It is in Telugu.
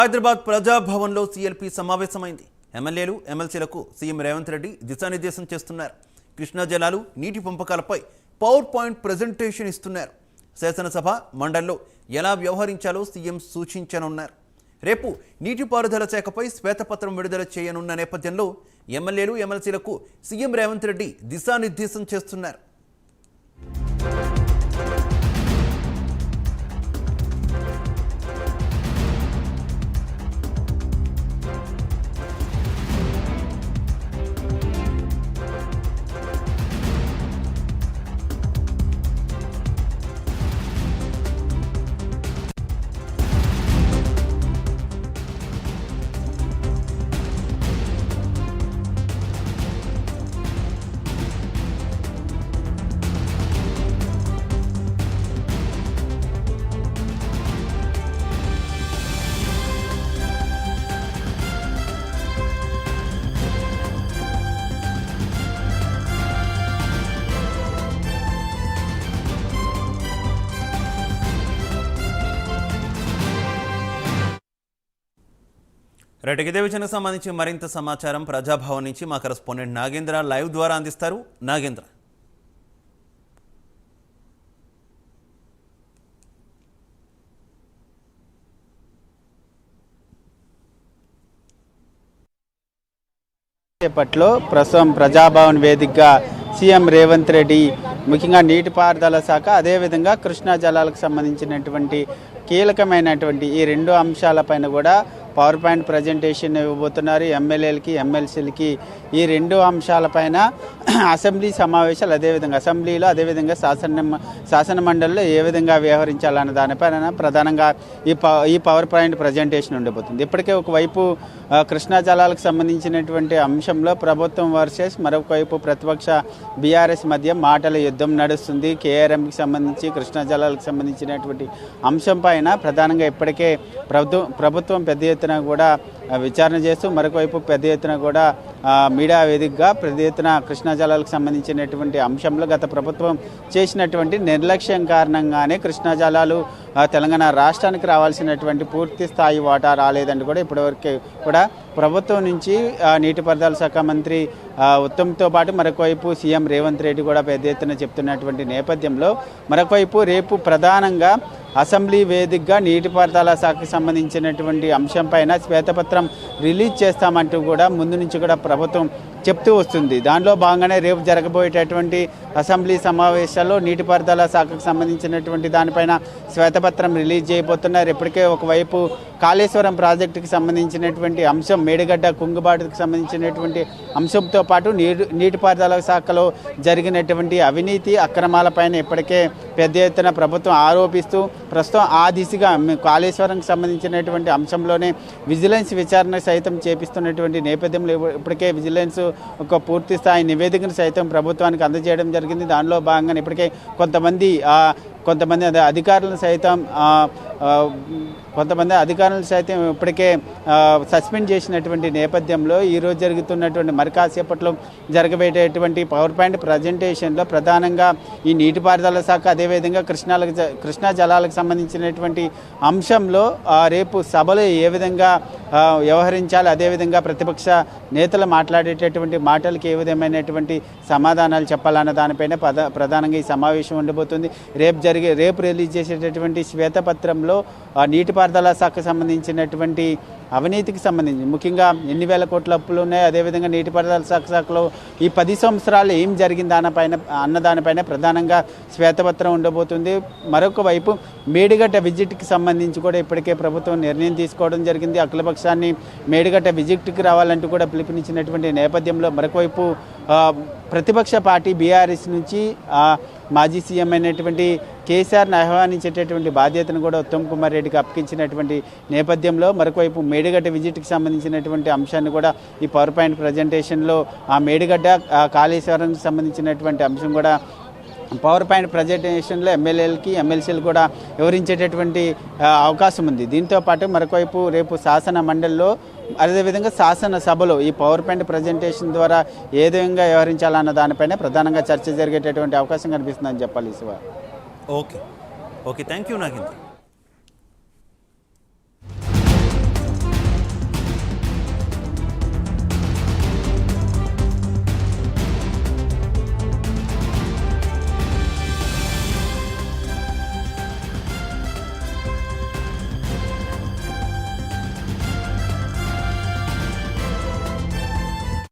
హైదరాబాద్ ప్రజాభవన్లో సీఎల్పీ సమావేశమైంది. ఎమ్మెల్యేలు ఎమ్మెల్సీలకు సీఎం రేవంత్ రెడ్డి దిశానిర్దేశం చేస్తున్నారు. కృష్ణా జలాలు నీటి పంపకాలపై పవర్ పాయింట్ ప్రెజెంటేషన్ ఇస్తున్నారు. శాసనసభ మండలిలో ఎలా వ్యవహరించాలో సీఎం సూచించనున్నారు. రేపు నీటిపారుదల శాఖపై శ్వేతపత్రం విడుదల చేయనున్న నేపథ్యంలో ఎమ్మెల్యేలు ఎమ్మెల్సీలకు సీఎం రేవంత్ రెడ్డి దిశానిర్దేశం చేస్తున్నారు. రైట్, ఇదే విషయానికి సంబంధించి మరింత సమాచారం ప్రజాభవన్ నుంచి మా కరెస్పాండెంట్ నాగేంద్ర లైవ్ ద్వారా అందిస్తారు. నాగేంద్ర, సేపట్లో ప్రస్తుతం ప్రజాభవన్ వేదికగా సీఎం రేవంత్ రెడ్డి ముఖ్యంగా నీటిపారుదల శాఖ అదేవిధంగా కృష్ణా జలాలకు సంబంధించినటువంటి కీలకమైనటువంటి ఈ రెండు అంశాలపైన కూడా పవర్ పాయింట్ ప్రజెంటేషన్ ఇవ్వబోతున్నారు. ఎమ్మెల్యేలకి ఎమ్మెల్సీలకి ఈ రెండు అంశాలపైన అసెంబ్లీ సమావేశాలు అదేవిధంగా అసెంబ్లీలో అదేవిధంగా శాసన మండలిలో ఏ విధంగా వ్యవహరించాలన్న దానిపైన ప్రధానంగా ఈ పవర్ పాయింట్ ప్రజెంటేషన్ ఉండబోతుంది. ఇప్పటికే ఒకవైపు కృష్ణా జలాలకు సంబంధించినటువంటి అంశంలో ప్రభుత్వం వర్సెస్ మరొక వైపు ప్రతిపక్ష బీఆర్ఎస్ మధ్య మాటల యుద్ధం నడుస్తుంది. కేఆర్ఎంకి సంబంధించి కృష్ణా జలాలకు సంబంధించినటువంటి అంశం పైన ప్రధానంగా ఇప్పటికే ప్రభుత్వం పెద్ద ఎత్తున కూడా విచారణ చేస్తూ మరొకవైపు పెద్ద ఎత్తున కూడా మీడియా వేదికగా పెద్ద ఎత్తున కృష్ణా జలాలకు సంబంధించినటువంటి అంశంలో గత ప్రభుత్వం చేసినటువంటి నిర్లక్ష్యం కారణంగానే కృష్ణా జలాలు తెలంగాణ రాష్ట్రానికి రావాల్సినటువంటి పూర్తి స్థాయి వాటా రాలేదని కూడా ఇప్పటివరకు కూడా ప్రభుత్వం నుంచి నీటిపారుదల శాఖ మంత్రి ఉత్తమ్తో పాటు మరొకవైపు సీఎం రేవంత్ రెడ్డి కూడా పెద్ద ఎత్తున చెప్తున్నటువంటి నేపథ్యంలో మరొకవైపు రేపు ప్రధానంగా అసెంబ్లీ వేదికగా నీటిపారుదల శాఖకు సంబంధించినటువంటి అంశంపైన శ్వేతపత్రం రిలీజ్ చేస్తామంటూ కూడా ముందు నుంచి కూడా ప్రభుత్వం చెప్తూ వస్తుంది. దానిలో భాగంగానే రేపు జరగబోయేటటువంటి అసెంబ్లీ సమావేశాల్లో నీటిపారుదల శాఖకు సంబంధించినటువంటి దానిపైన శ్వేతపత్రం రిలీజ్ చేయబోతున్నారు. ఇప్పటికే ఒకవైపు కాళేశ్వరం ప్రాజెక్టుకి సంబంధించినటువంటి అంశం మేడిగడ్డ కుంగుబాటుకు సంబంధించినటువంటి అంశంతో పాటు నీటిపారుదల శాఖలో జరిగినటువంటి అవినీతి అక్రమాలపైన ఇప్పటికే పెద్ద ఎత్తున ప్రభుత్వం ఆరోపిస్తూ ప్రస్తుతం ఆ దిశగా కాళేశ్వరంకి సంబంధించినటువంటి అంశంలోనే విజిలెన్స్ విచారణ సైతం చేపిస్తున్నటువంటి నేపథ్యంలో ఇప్పటికే విజిలెన్స్ ఒక పూర్తి స్థాయి నివేదికను సైతం ప్రభుత్వానికి అందజేయడం జరిగింది. దానిలో భాగంగా ఇప్పటికే కొంతమంది అధికారులను సైతం ఇప్పటికే సస్పెండ్ చేసినటువంటి నేపథ్యంలో ఈరోజు జరుగుతున్నటువంటి మరి కాసేపట్లో జరగబోయేటటువంటి పవర్ పాయింట్ ప్రజెంటేషన్లో ప్రధానంగా ఈ నీటిపారుదల శాఖ అదేవిధంగా కృష్ణా జలాలకు సంబంధించినటువంటి అంశంలో రేపు సభలో ఏ విధంగా వ్యవహరించాలి అదేవిధంగా ప్రతిపక్ష నేతలు మాట్లాడేటటువంటి మాటలకి ఏ విధమైనటువంటి సమాధానాలు చెప్పాలన్న దానిపైన ప్రధానంగా ఈ సమావేశం ఉండబోతుంది. రేపు రిలీజ్ చేసేటటువంటి శ్వేతపత్రంలో నీటిపారుదల శాఖకు సంబంధించినటువంటి అవినీతికి సంబంధించి ముఖ్యంగా ఎన్ని వేల కోట్ల అప్పులు ఉన్నాయి అదేవిధంగా నీటిపారుదల శాఖలో ఈ 10 సంవత్సరాలు ఏం జరిగింది అన్నదానిపైన ప్రధానంగా శ్వేతపత్రం ఉండబోతుంది. మరొక వైపు మేడిగడ్డ విజిట్కి సంబంధించి కూడా ఇప్పటికే ప్రభుత్వం నిర్ణయం తీసుకోవడం జరిగింది. అఖిలపక్షాన్ని మేడిగడ్డ విజిట్కి రావాలంటూ కూడా పిలుపునిచ్చినటువంటి నేపథ్యంలో మరొక వైపు ప్రతిపక్ష పార్టీ బీఆర్ఎస్ నుంచి మాజీ సీఎం అయినటువంటి కేసీఆర్ని ఆహ్వానించేటటువంటి బాధ్యతను కూడా ఉత్తమ్ కుమార్ రెడ్డికి అప్పగించినటువంటి నేపథ్యంలో మరొకవైపు మేడిగడ్డ విజిట్కి సంబంధించినటువంటి అంశాన్ని కూడా ఈ పవర్ పాయింట్ ప్రజెంటేషన్లో ఆ మేడిగడ్డ కాళేశ్వరంకి సంబంధించినటువంటి అంశం కూడా పవర్ పాయింట్ ప్రజెంటేషన్లో ఎమ్మెల్యేలకి ఎమ్మెల్సీలు కూడా వివరించేటటువంటి అవకాశం ఉంది. దీంతో పాటు మరొకవైపు రేపు శాసన మండలిలో అదేవిధంగా శాసనసభలో ఈ పవర్ పాయింట్ ప్రజెంటేషన్ ద్వారా ఏ విధంగా వ్యవహరించాలన్న దానిపైన ప్రధానంగా చర్చ జరిగేటటువంటి అవకాశం కనిపిస్తుందని చెప్పాలి. Okay, thank you Nagendra.